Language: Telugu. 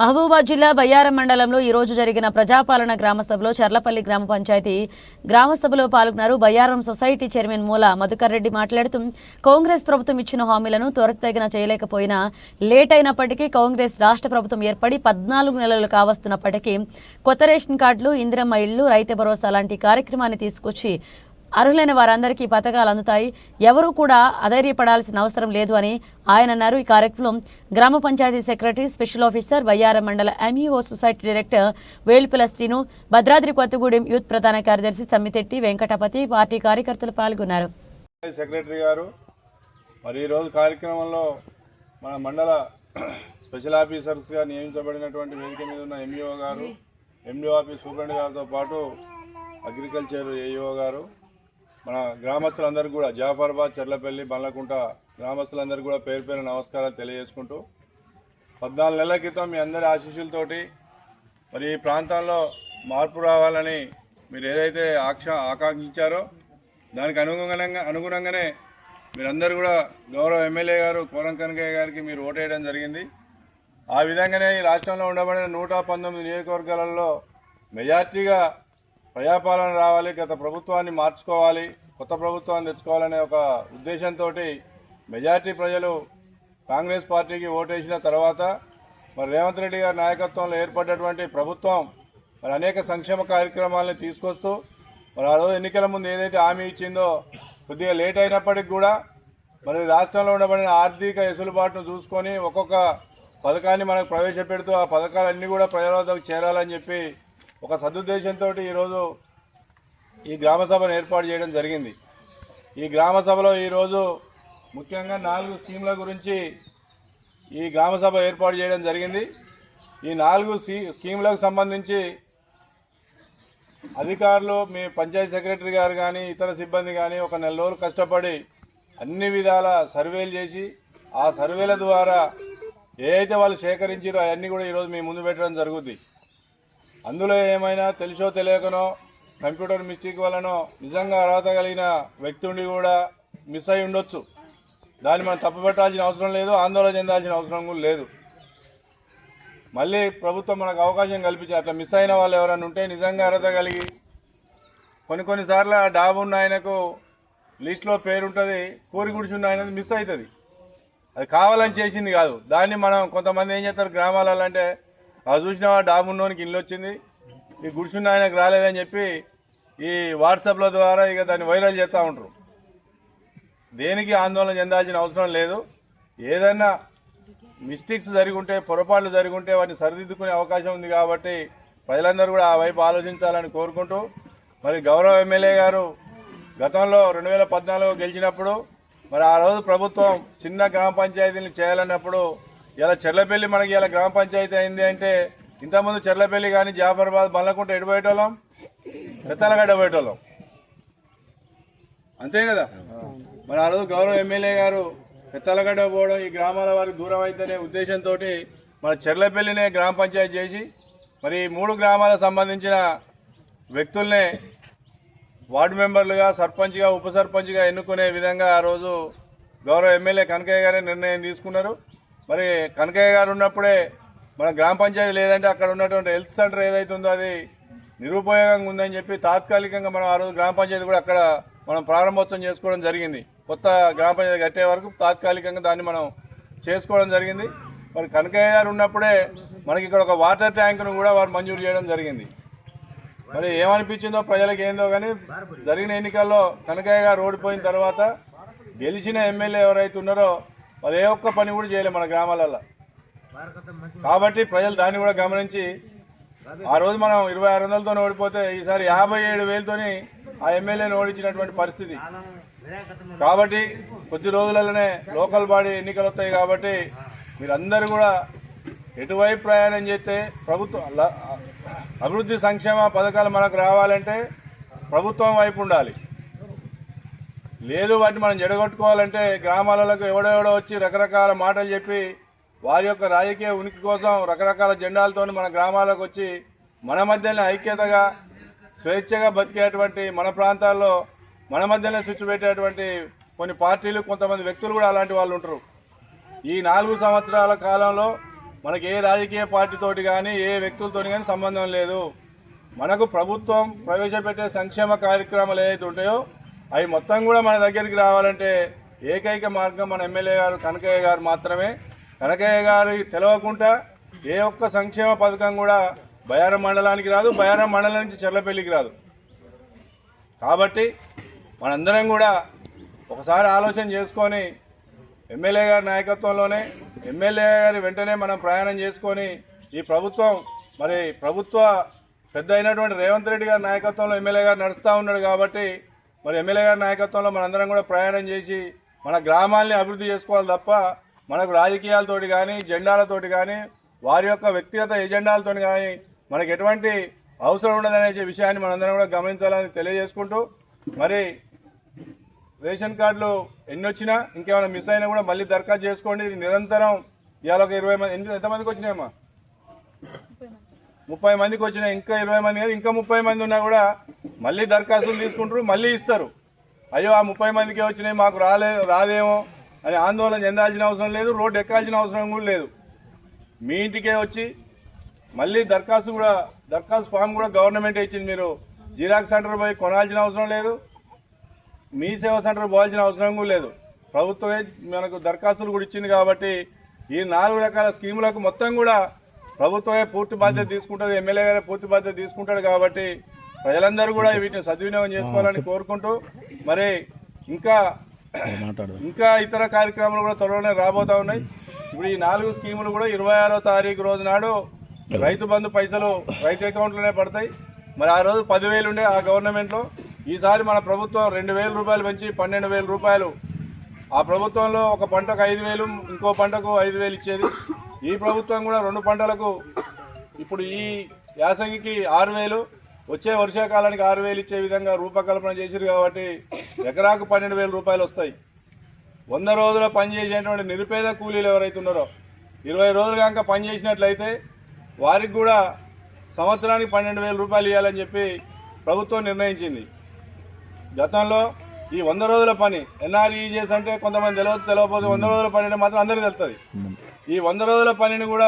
మహబూబాబాద్ జిల్లా బయ్యారం మండలంలో ఈ రోజు జరిగిన ప్రజాపాలన గ్రామసభలో చర్లపల్లి గ్రామ పంచాయతీ గ్రామసభలో పాల్గొన్నారు. బయ్యారం సొసైటీ చైర్మన్ మూల మధుకర్ రెడ్డి మాట్లాడుతూ కాంగ్రెస్ ప్రభుత్వం ఇచ్చిన హామీలను త్వరితగిన చేయలేకపోయినా లేట్ అయినప్పటికీ కాంగ్రెస్ రాష్ట్ర ప్రభుత్వం ఏర్పడి 14 నెలలు కావస్తున్నప్పటికీ కొత్త రేషన్ కార్డులు, ఇందిరమ్మ ఇళ్లు, రైతు భరోసా లాంటి కార్యక్రమాన్ని తీసుకొచ్చి అర్హులైన వారందరికీ పథకాలు అందుతాయి, ఎవరూ కూడా అధైర్యపడాల్సిన అవసరం లేదు అని ఆయన అన్నారు. ఈ కార్యక్రమం గ్రామ panchayati secretary, special officer, Bayyaram మండల MEO, society director Velupula Srinu, Bhadradri Kothagudem youth ప్రధాన కార్యదర్శి సమ్మితెట్టి వెంకటపతి, పార్టీ కార్యకర్తలు పాల్గొన్నారు. సెక్రటరీ గారు మరి ఈరోజు కార్యక్రమంలో మన మండల స్పెషల్ ఆఫీసర్స్గా నియమించబడినటువంటి వేదిక మీద ఉన్న ఎంఈఓ గారు, ఎండిఓ ఆఫీస్ సూపరింటెండెంట్ గారితో పాటు అగ్రికల్చర్ ఏఈఓ గారు, మన గ్రామస్తులందరికీ కూడా జాఫరాబాద్, చర్లపల్లి, బండ్లకుంట గ్రామస్తులందరికీ కూడా పేరు పేరు నమస్కారాలు తెలియజేసుకుంటూ 14 నెలల క్రితం మీ అందరి ఆశీస్సులతోటి మరి ఈ ప్రాంతాల్లో మార్పు రావాలని మీరు ఏదైతే ఆకాంక్షించారో దానికి అనుగుణంగానే మీరందరూ కూడా గౌరవ ఎమ్మెల్యే గారు కోరం కనకయ్య గారికి మీరు ఓటేయడం జరిగింది. ఆ విధంగానే ఈ రాష్ట్రంలో ఉండబడిన 119 నియోజకవర్గాలలో మెజార్టీగా ప్రజాపాలన రావాలి, గత ప్రభుత్వాన్ని మార్చుకోవాలి, కొత్త ప్రభుత్వాన్ని తెచ్చుకోవాలనే ఒక ఉద్దేశంతో మెజార్టీ ప్రజలు కాంగ్రెస్ పార్టీకి ఓటేసిన తర్వాత మరి రేవంత్ రెడ్డి గారి నాయకత్వంలో ఏర్పడ్డటువంటి ప్రభుత్వం మరి అనేక సంక్షేమ కార్యక్రమాలను తీసుకొస్తూ మరి ఆ రోజు ఎన్నికల ముందు ఏదైతే హామీ ఇచ్చిందో కొద్దిగా లేట్ అయినప్పటికీ కూడా మరి రాష్ట్రంలో ఉండబడిన ఆర్థిక వెసులుబాటును చూసుకొని ఒక్కొక్క పథకాన్ని మనకు ప్రవేశపెడుతూ ఆ పథకాలన్నీ కూడా ప్రజల వద్దకు చేరాలని చెప్పి ఒక సదుద్దేశంతో ఈరోజు ఈ గ్రామసభను ఏర్పాటు చేయడం జరిగింది. ఈ గ్రామసభలో ఈరోజు ముఖ్యంగా 4 స్కీముల గురించి ఈ గ్రామసభ ఏర్పాటు చేయడం జరిగింది. ఈ 4 స్కీములకు సంబంధించి అధికారులు, మీ పంచాయతీ సెక్రటరీ గారు కానీ ఇతర సిబ్బంది కానీ ఒక 4 రోజులు కష్టపడి అన్ని విధాల సర్వేలు చేసి ఆ సర్వేల ద్వారా ఏదైతే వాళ్ళు సేకరించారో అవన్నీ కూడా ఈరోజు మీ ముందు పెట్టడం జరుగుద్ది. అందులో ఏమైనా తెలుసో తెలియకనో కంప్యూటర్ మిస్టేక్ వలనో నిజంగా అర్హత కలిగిన వ్యక్తి ఉండి కూడా మిస్ అయి ఉండొచ్చు. దాన్ని మనం తప్పుపెట్టాల్సిన అవసరం లేదు, ఆందోళన చెందాల్సిన అవసరం కూడా లేదు. మళ్ళీ ప్రభుత్వం మనకు అవకాశం కల్పించి అట్లా మిస్ అయిన వాళ్ళు ఎవరైనా ఉంటే నిజంగా అర్హత కలిగి కొన్నిసార్లు ఆ డాబు ఉన్న ఆయనకు లిస్టులో పేరుంటుంది, కోరి గుడిచున్న ఆయనది మిస్ అవుతుంది. అది కావాలని చేసింది కాదు. దాన్ని మనం కొంతమంది ఏం చేస్తారు గ్రామాలలో అంటే అది చూసిన డాబు ఉన్నోనికి ఇల్లు వచ్చింది, ఈ గుడిచున్న ఆయనకు రాలేదని చెప్పి ఈ వాట్సాప్ల ద్వారా ఇక దాన్ని వైరల్ చేస్తూ ఉంటారు. దేనికి ఆందోళన చెందాల్సిన అవసరం లేదు. ఏదైనా మిస్టేక్స్ జరిగి ఉంటే, పొరపాట్లు జరిగి ఉంటే వాటిని సరిదిద్దుకునే అవకాశం ఉంది కాబట్టి ప్రజలందరూ కూడా ఆ వైపు ఆలోచించాలని కోరుకుంటూ మరి గౌరవ ఎమ్మెల్యే గారు గతంలో 2014 గెలిచినప్పుడు మరి ఆ రోజు ప్రభుత్వం చిన్న గ్రామ పంచాయతీలను చేయాలన్నప్పుడు ఇలా చెర్లపల్లి మనకి ఇలా గ్రామ పంచాయతీ అయింది అంటే ఇంతకుముందు చెర్లపల్లి కానీ జాఫరాబాద్, బండ్లకుంట ఎడిపోయేటోళ్ళం, పెత్తలగడ్డ పోయేటోళ్ళం, అంతే కదా. మరి ఆ రోజు గౌరవ ఎమ్మెల్యే గారు పెత్తలగడ్డ పోవడం ఈ గ్రామాల వారికి దూరం అయితేనే ఉద్దేశంతో మన చెర్లపల్లినే గ్రామ పంచాయతీ చేసి మరి 3 గ్రామాలకు సంబంధించిన వ్యక్తుల్నే వార్డు మెంబర్లుగా, సర్పంచ్గా, ఉప సర్పంచ్గా ఎన్నుకునే విధంగా ఆ రోజు గౌరవ ఎమ్మెల్యే కనకయ్య గారే నిర్ణయం తీసుకున్నారు. మరి కనకయ్య గారు ఉన్నప్పుడే మన గ్రామ పంచాయతీ లేదంటే అక్కడ ఉన్నటువంటి హెల్త్ సెంటర్ ఏదైతే ఉందో అది నిరుపయోగంగా ఉందని చెప్పి తాత్కాలికంగా మనం ఆ రోజు గ్రామ పంచాయతీ కూడా అక్కడ మనం ప్రారంభోత్సవం చేసుకోవడం జరిగింది. కొత్త గ్రామ పంచాయతీ కట్టే వరకు తాత్కాలికంగా దాన్ని మనం చేసుకోవడం జరిగింది. మరి కనకయ్య గారు ఉన్నప్పుడే మనకి ఇక్కడ ఒక వాటర్ ట్యాంకును కూడా వారు మంజూరు చేయడం జరిగింది. మరి ఏమనిపించిందో ప్రజలకు ఏందో కానీ జరిగిన ఎన్నికల్లో కనకయ్య గారు ఓడిపోయిన తర్వాత గెలిచిన ఎమ్మెల్యే ఎవరైతే ఉన్నారో వాళ్ళు ఏ ఒక్క పని కూడా చేయలేము మన గ్రామాలలో. కాబట్టి ప్రజలు దాన్ని కూడా గమనించి ఆ రోజు మనం 2600తో ఓడిపోతే ఈసారి 57,000తోని ఆ ఎమ్మెల్యేని ఓడించినటువంటి పరిస్థితి. కాబట్టి కొద్ది రోజులలోనే లోకల్ బాడీ ఎన్నికలు వస్తాయి. కాబట్టి మీరందరూ కూడా ఎటువైపు ప్రయాణం చేస్తే అభివృద్ధి సంక్షేమ పథకాలు మనకు రావాలంటే ప్రభుత్వం వైపు ఉండాలి. లేదు వాటిని మనం జడగొట్టుకోవాలంటే గ్రామాలకు ఎవడెవడో వచ్చి రకరకాల మాటలు చెప్పి వారి యొక్క రాజకీయ ఉనికి కోసం రకరకాల జెండాలతో మన గ్రామాలకు వచ్చి మన మధ్యనే ఐక్యతగా స్వేచ్ఛగా బతికేటువంటి మన ప్రాంతాల్లో మన మధ్యనే స్విచ్ పెట్టేటువంటి కొన్ని పార్టీలు, కొంతమంది వ్యక్తులు కూడా అలాంటి వాళ్ళు ఉంటారు. ఈ 4 సంవత్సరాల కాలంలో మనకి ఏ రాజకీయ పార్టీతోటి కానీ ఏ వ్యక్తులతోటి కానీ సంబంధం లేదు. మనకు ప్రభుత్వం ప్రవేశపెట్టే సంక్షేమ కార్యక్రమాలు ఏవైతే ఉంటాయో అవి మొత్తం కూడా మన దగ్గరికి రావాలంటే ఏకైక మార్గం మన ఎమ్మెల్యే గారు కనకయ్య గారు మాత్రమే. కనకయ్య గారు తెలవకుండా ఏ ఒక్క సంక్షేమ పథకం కూడా బయారం మండలానికి రాదు, బయారం మండలం నుంచి చెర్లపల్లికి రాదు. కాబట్టి మనందరం కూడా ఒకసారి ఆలోచన చేసుకొని ఎమ్మెల్యే గారి నాయకత్వంలోనే ఎమ్మెల్యే గారి వెంటనే మనం ప్రయాణం చేసుకొని ఈ ప్రభుత్వం మరి ప్రభుత్వ పెద్ద అయినటువంటి రేవంత్ రెడ్డి గారి నాయకత్వంలో ఎమ్మెల్యే గారు నడుస్తూ ఉన్నాడు. కాబట్టి మరి ఎమ్మెల్యే గారి నాయకత్వంలో మనందరం కూడా ప్రయాణం చేసి మన గ్రామాల్ని అభివృద్ధి చేసుకోవాలి తప్ప మనకు రాజకీయాలతోటి కానీ జెండాలతోటి కానీ వారి యొక్క వ్యక్తిగత ఎజెండాలతో కానీ మనకు ఎటువంటి అవసరం ఉండదనే విషయాన్ని మనందరం కూడా గమనించాలని తెలియజేసుకుంటూ మరి రేషన్ కార్డులు ఎన్ని వచ్చినా ఇంకేమైనా మిస్ అయినా కూడా మళ్ళీ దరఖాస్తు చేసుకోండి. నిరంతరం ఇవాళ ఒక 20 మంది ఎంతమందికి వచ్చినాయమ్మా? 30 మందికి వచ్చినాయి. ఇంకా 20 మంది కాదు, ఇంకా 30 మంది ఉన్నా కూడా మళ్ళీ దరఖాస్తులు తీసుకుంటారు, మళ్ళీ ఇస్తారు. అయ్యో ఆ 30 మందికే వచ్చినాయి మాకు రాదేమో అని ఆందోళన చెందాల్సిన అవసరం లేదు, రోడ్డు ఎక్కాల్సిన అవసరం కూడా లేదు. మీ ఇంటికే వచ్చి మళ్ళీ దరఖాస్తు ఫామ్ కూడా గవర్నమెంట్ ఇచ్చింది. మీరు జిరాక్స్ సెంటర్ పోయి కొనాల్సిన అవసరం లేదు, మీ సేవా సెంటర్ పోవాల్సిన అవసరం కూడా లేదు. ప్రభుత్వమే మనకు దరఖాస్తులు కూడా ఇచ్చింది. కాబట్టి ఈ 4 రకాల స్కీములకు మొత్తం కూడా ప్రభుత్వమే పూర్తి బాధ్యత తీసుకుంటుంది, ఎమ్మెల్యే గారే పూర్తి బాధ్యత తీసుకుంటాడు. కాబట్టి ప్రజలందరూ కూడా వీటిని సద్వినియోగం చేసుకోవాలని కోరుకుంటూ మరి ఇంకా ఇతర కార్యక్రమాలు కూడా త్వరలోనే రాబోతా ఉన్నాయి. ఇప్పుడు ఈ 4 స్కీములు కూడా 26వ తారీఖు రోజు నాడు రైతు బంధు పైసలు రైతు అకౌంట్లోనే పడతాయి. మరి ఆ రోజు 10,000 ఉండే ఆ గవర్నమెంట్లో, ఈసారి మన ప్రభుత్వం 2,000 రూపాయలు పెంచి 12,000 రూపాయలు. ఆ ప్రభుత్వంలో ఒక పంటకు 5,000, ఇంకో పంటకు 5,000 ఇచ్చేది. ఈ ప్రభుత్వం కూడా 2 పంటలకు ఇప్పుడు ఈ యాసంగికి 6,000, వచ్చే వర్షాకాలానికి 6,000 ఇచ్చే విధంగా రూపకల్పన చేశారు. కాబట్టి ఎకరాకు 12,000 రూపాయలు వస్తాయి. 100 రోజుల పనిచేసేటువంటి నిరుపేద కూలీలు ఎవరైతే ఉన్నారో 20 రోజులు కనుక పనిచేసినట్లయితే వారికి కూడా సంవత్సరానికి 12,000 రూపాయలు ఇవ్వాలని చెప్పి ప్రభుత్వం నిర్ణయించింది. గతంలో ఈ 100 రోజుల పని ఎన్ఆర్ఈజీఎస్ అంటే కొంతమంది తెలియకపోతే 100 రోజుల పని అంటే మాత్రం అందరికీ తెలుస్తుంది. ఈ 100 రోజుల పనిని కూడా